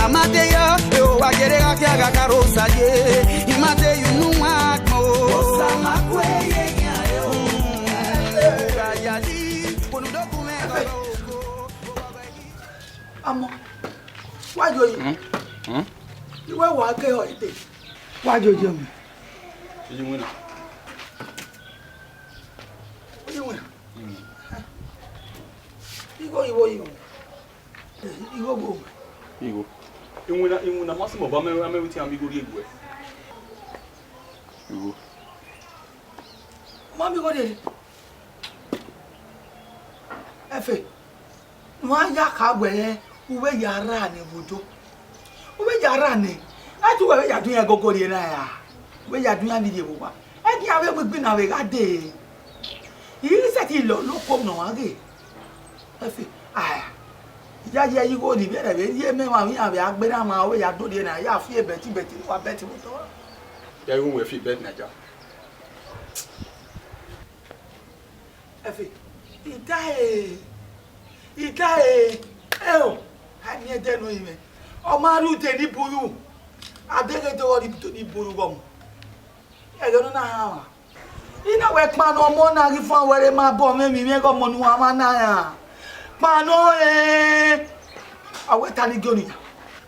Amate yo wagerega kya karosa ye. Imate you no akmo. Osama kweye nyayo. Gayali ponu dokumento. Amo. Why do you? You were walking or it? Why do you? You win. You win. You go. You go. You win a massive of American amigo. You go. Mommy, what is it? Efe, why ya uwe yara ni bujo. Uwe yara ni. Atu we ya dunya gogori na ya. We ya dunya video wa. E ki awe gbin na we ga de. Yi se ti lo kom no age. Efe, ya yi go ni be re be ye me ma mi abe agbera ma we ya do de na ya fi beti wa beti mo to. Ya you we fi bet na ja. Efe, Itae. Oh, I need to know him. O maru te ni buru. Adege to ori to ni buru gom. E go na ha. Ina we pa no mo na ri fun were ma bo me mi go mo nu ama na ya. Pa no awe tani goni.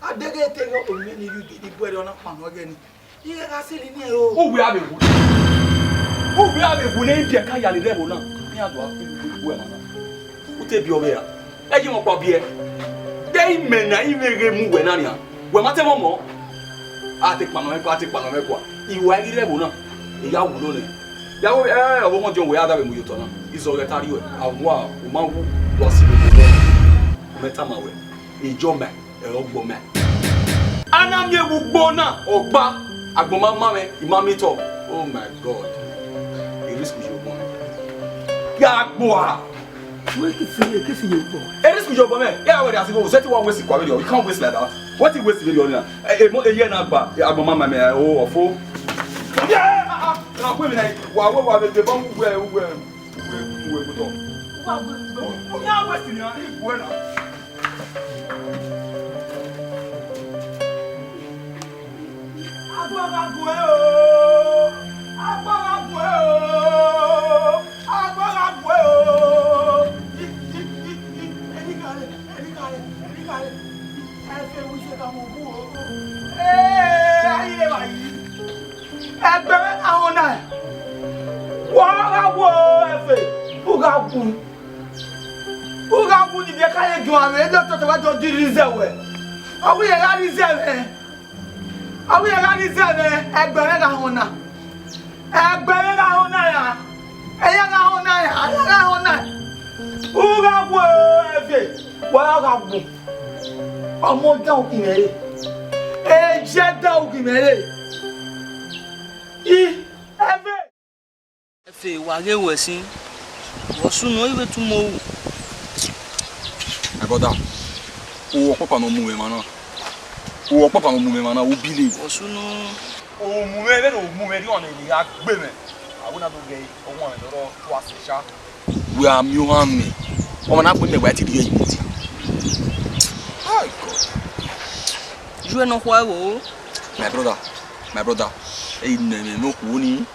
Adege te go o me ni ru di buru na pa no ge ni. Iye ga se ni o. O we abewu. O we abewu na ipia ka ya le rebo na. Ni ado afi we ma na. O te bi o be ya. Eji mo pa bi e. Dey mena imere mu we na ni a. We ma te mo mo. A te pa no me kwa. Iwa ri rebo na. E ya wu lo ni. Ya wo owo mo jon we ada be mu yoto na. Izo re tari we. Awo o ma wu lo si be o meta ma we. Ijo me e ogbo me. Ana mi ewu gbo na ogba agboma ma me imami to. Oh my God. E risk you go. Ya gbo We kiss you go. It is good job, man. Yeah, we are going to waste it. You can't waste like that. What you waste video now? A year now, but I'm mama me oh fool. Yeah, now wait a minute. What the bomb where we go. We are wasting your bueno. Uga ni be ka ye gun ame do to wa to di reserve. Awu ye ga reserve. Awu ye ga reserve egbere ga hona. Egbere ga hona ya. Eya ga hona ya. Eya ga hona. Uga wo efe. Wa ga bu. Omo down ki mere. E je down ki mere. Efe. Efe wa ge wesin. Wo sunu iwe tu mo. My brother, o papa no muwe mana. O papa no muwe mana, o believe. Wo sunu O muwe be no muwe ri ona ni agbe me. Abuna do ge o won e do to asesha. We are Muhammad. O mana gbe me wa ti di yi ti. Hi God. you no kwa wo. My brother. E no ku ni.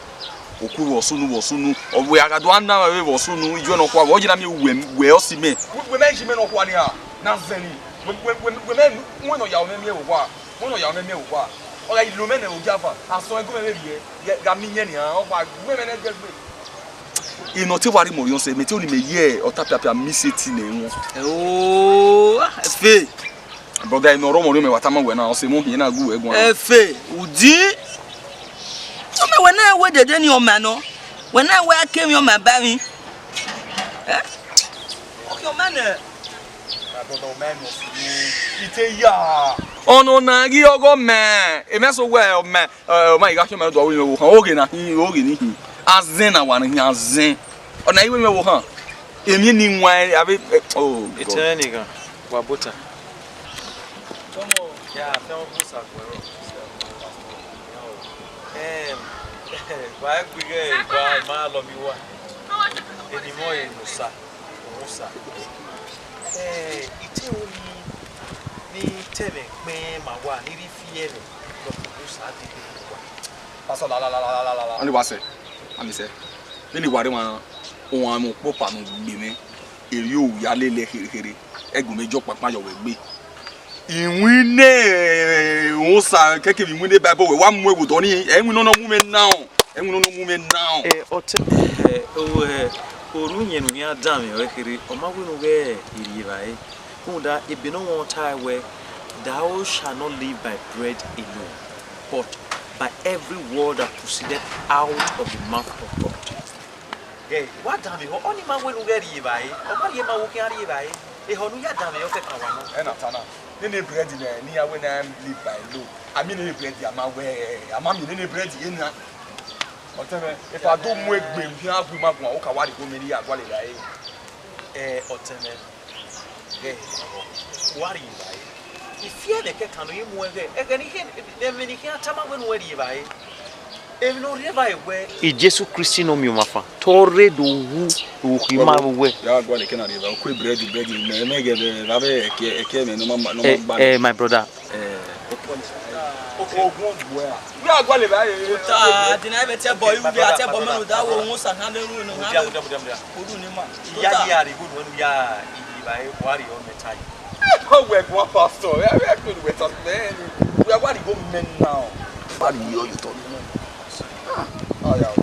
Oku wosunu owe agado anna we wosunu ijo no kwa ojina me we osime we menji me no kwa ni a na zeni we men no ya o me wo kwa oga ilo me na o java aso ego me be ga mi nye ni a o kwa we me na gbegbe ino ti wari mo yon se me ti oni me ye otapia miseti na enwo Oh, Efe. brother ino ro mo me watama we na o se mo hin na gu egun Efe, udi when I wait the day your man, when I wear came your man by me. Eh? Okay, your man. I don't know, man. It's ya. Oh no, na gi ogo man. E me so well man. My gosh, man do we wo han oge na hi oge ni hi. Azen na wan hi azen. O na iwe me wo han. Emi ni nwan abi oh. It's nigga. Wa butter. Yeah, film busa kwero. Vai cuidar, vai malo mi wa. Eni moye musa. Ite oni ni tell me my one, need fear. Pastor la. Only was it. I'm say. Really worry man. O am popa no gbe me. Eri o ya lele here. Egun mejo papa yo we gbe. Inwine o sa keke bi nwine Bible we wa mu ewu do ni enwu no mu me now. Enwu no mu me now. Orunye no ya dam yo here. O ma wu no we iri bai. Unda e be no one time where thou shall not live by bread alone, but by every word that proceeded out of the mouth of God. Hey, what damn you? Only man will get you by. Or what you will carry by. A honuya damn you. And Atana. Any bread in there, near when I live by low. I mean, any bread, I'm aware. I'm any bread in that. Whatever. If I don't work, we have women who are what you mean. Oteme. Hey, what are you by? If you the can you move again, then many can't tell when where you buy. If no river where is Jesus Christino Mumafa, Torre do who he might wear. You are going to Canada, quick bread, my brother. We are going to buy a boy, you get a woman without almost a hundred. Yeah, the good one, yeah, by warrior on the time. Oh, we're going pastor. We are going to wait on men. We are going to go men now. What do you told me? Oh, yeah.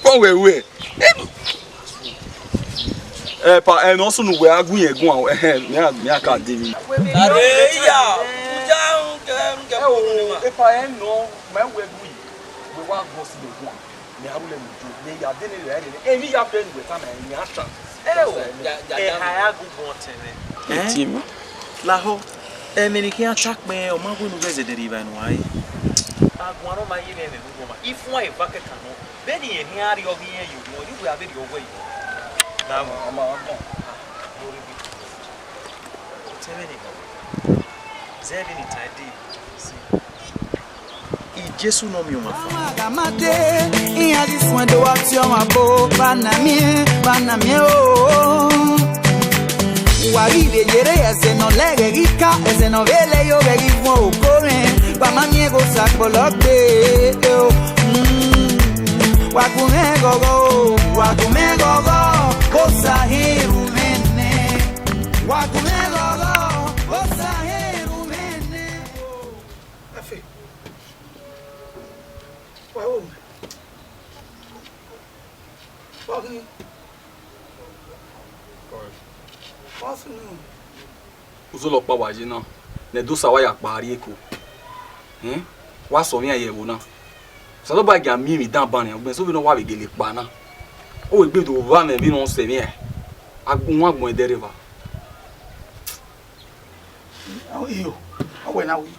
Go away. And also, we are going to go ahead. I can't do it. If I am no, man, we're going. We want to go see the one. They are willing to do. They are doing it. And we are playing with them and we are trying. Team Laho, many can't attack me or my wound resident even why. One of my if my bucket canoe, Benny and here you will have it your way. Now, Zebini Tadi. Jesu no mi umafa. Gamate, iya diswendo watio mabo, banamie o. Waribe yere ese no lege gika, ese no vele yo begi fun okore, wa mamie go sakbolokbe. Wakume gogo, osahiru mene. Wakume gogo, osahiru mene. Well, Boggy. What's new? Uzulo pawaji na. Ne do sawa ya pari eko. Wa so mi ayewo na. So lo ba ga mi dan ban ni, ogben so bi no wa be gele pa na. O we gbe do va me bi no se mi e. Agun agbon e deriva. How you? How na we?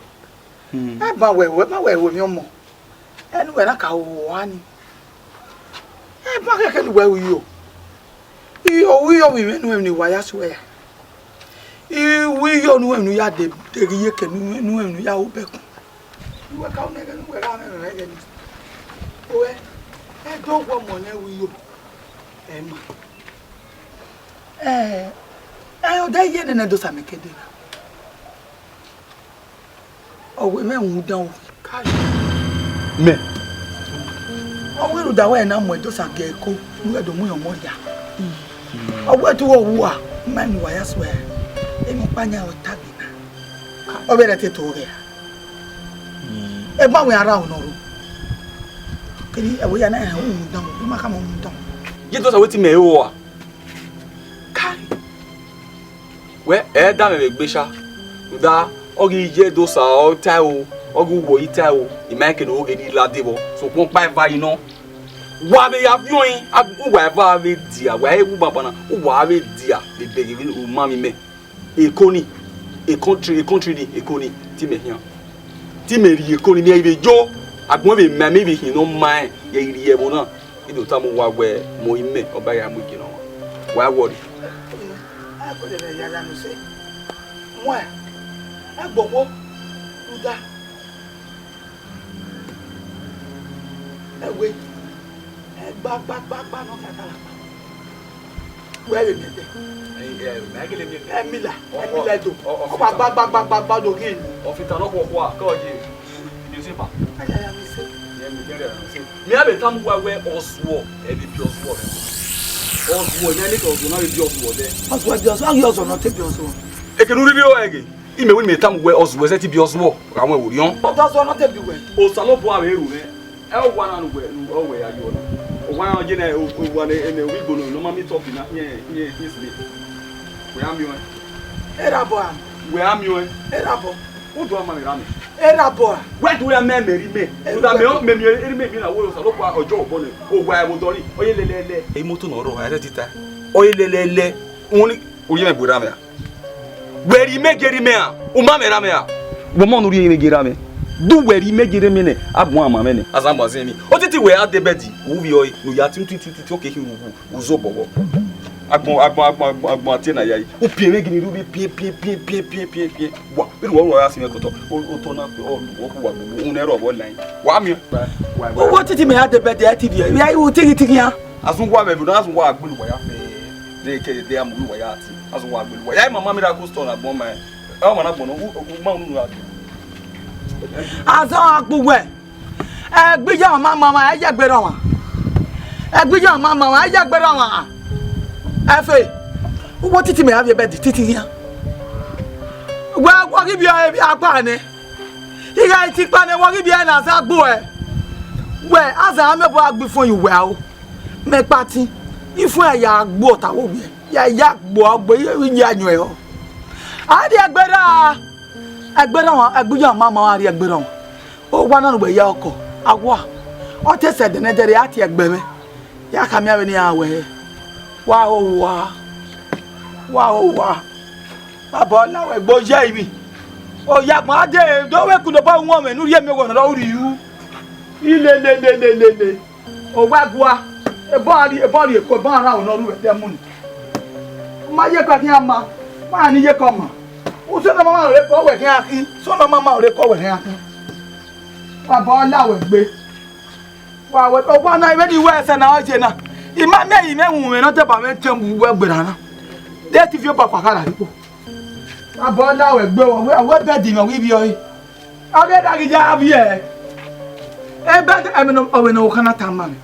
Ba we mi omo. Anyway, I can't one. I can't where you. You women when you wire swear. We know when you are the year can know when you are open. You work out again where I'm again. Oh, I don't want money with you. I die yet and I do some make it. Oh, women who don't cash. Me. Owe ru da we na mo do sa ge ko nu edo mu yo mo ya. Owe tu wo wu a ma mi wa ya so e. E mi panya o tabi na. Obe re te to re. E ba we ara o no ru. Kiri e wo ya na e wo mu dan o ma ka mo mu dan. Je do sa wetin me wo a. Kai. We e da me gbe sha. Da ogi je do sa o ta o. Ogu wo ita o imake no oge ni ladebo so pon pa eva you know wa be ya fion agu wa eva be dia wa ewu baba na wa be dia be beg we o mami me ekoni a country ni ekoni ti me hian ti me ri ekoni ni e be jo agbon be me be hin no man ye ri e bo na e do ta mo wa we mo ime oba ya mo gi no wa worry A ko de ya no se mo e agbowo uda. Back no kakala. Where is it? Emila do. Back do again. Ofita no kwa ka oje. You see pa. Me have tam where Oswo e be Oswo. Oswo nyane ka Oswo na be Oswo there. Oswo be Oswo, you also not take Oswo. E ke no ri bi o ege. Ime we me tam where Oswo se ti bi Oswo. Àwọn ewurion. But Oswo not take bi we. O salo bo awe eru ne. E o wa na no we o we ayo no. O wa oje na o wa na e we go no mama me talk na here sleep. We am you. Era boy. We am you. Era boy. O do am me rami. Era boy. Where do we am me me? O da me me na wo salo po ojo obo ne. O wa e mo tori. Oye lelele. E moto na ro ha tita. Oye lelele. Woni oye me bura me. Where me geri me a. O ma me rami a. Wo mo no ri me geri me. Do where me geri me ne. Abu ama me ne. Azamba ze mi. O titi we adebedi. Wo wi oyi. No ya tin okay hi wo zo bobo. Agbon atina yayi. O pie me gini rubi pie. Wa. Be wo ya sime koto. O to na o wo ku wa gbogbo. Un ero bo line. Wa mi. Wo titi me adebedi ati dia. Ya wo tiki ya. Asun wa me bi na asun wa agbelu wa ya fe. De ke de amulu wa ya ati. Asun wa agbelu wa. Ya mama miracle store na gbon ma. E o ma na gbon no ma unu ati. Azo agbugwe. Gbija mama e jagbere won. Gbija mama e jagbere won. Efe. What titi me have your bed titi here? Well, what give you a pane? You guys take pane, what give you an as a boy? Well, as I am a boy before you well, make party. If we are young, what I will be. Ya boy, but you are. I did better, a good young mamma, I did better. Oh, one on the way, Yako. I wa. What I said the nether at your baby. Ya come here any hour. Wow. Baba na we gboja ibi. O ya ma de do we ku do ba won me nu ye me won ro ri yu. Ile. O wa gwa. E body ko ba ra o no ru we te mu ni. Ma ye ka kian ma. Ma ni ye ko ma. O so na mama re ko we kian akin. So na mama re ko we kian akin. Baba la we gbe. Wa we o wa na we di we se na o je na. Ima me hu me no te ba me tembu we gbera na. De ti fi o papa kala ripo. Abo na we gbe wo we bed mi we bi o yi. Age da gi ja bi e. E bed e me no o we no kana tamma me.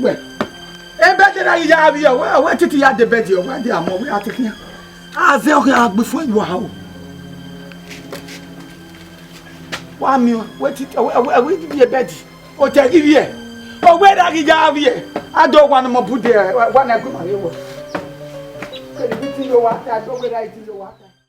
We. E bed da gi ja bi o we titi ya de bed o we de amo we atikia. Aze o ya gbe fun wa o. Wa mi we titi we bi e bed. O te gi bi e. O we da gi ja bi e. I don't want to put there. One I go my way. So the thing you want, I don't go right in the water.